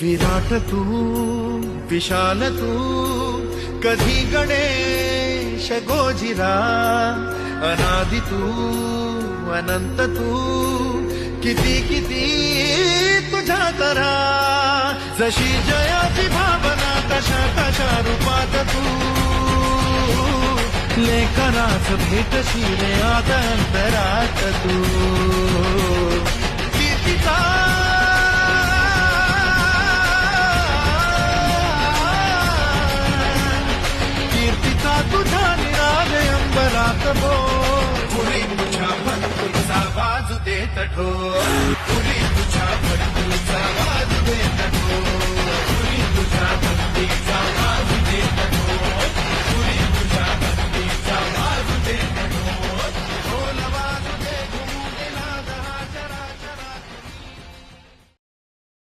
विराट तू विशाल तू कधी गणेश गोजिरा अनादि तू अनंत तू किती किती तुझ्या तरा जशी जयाची भावना कशा कशा रूपात तू लेखनाच भेटशील आदंतरात तू कीर्तीचा तुझा निरालय अंबरात बो पुरी तुझ्या भक्तीचा बाजू देत ठो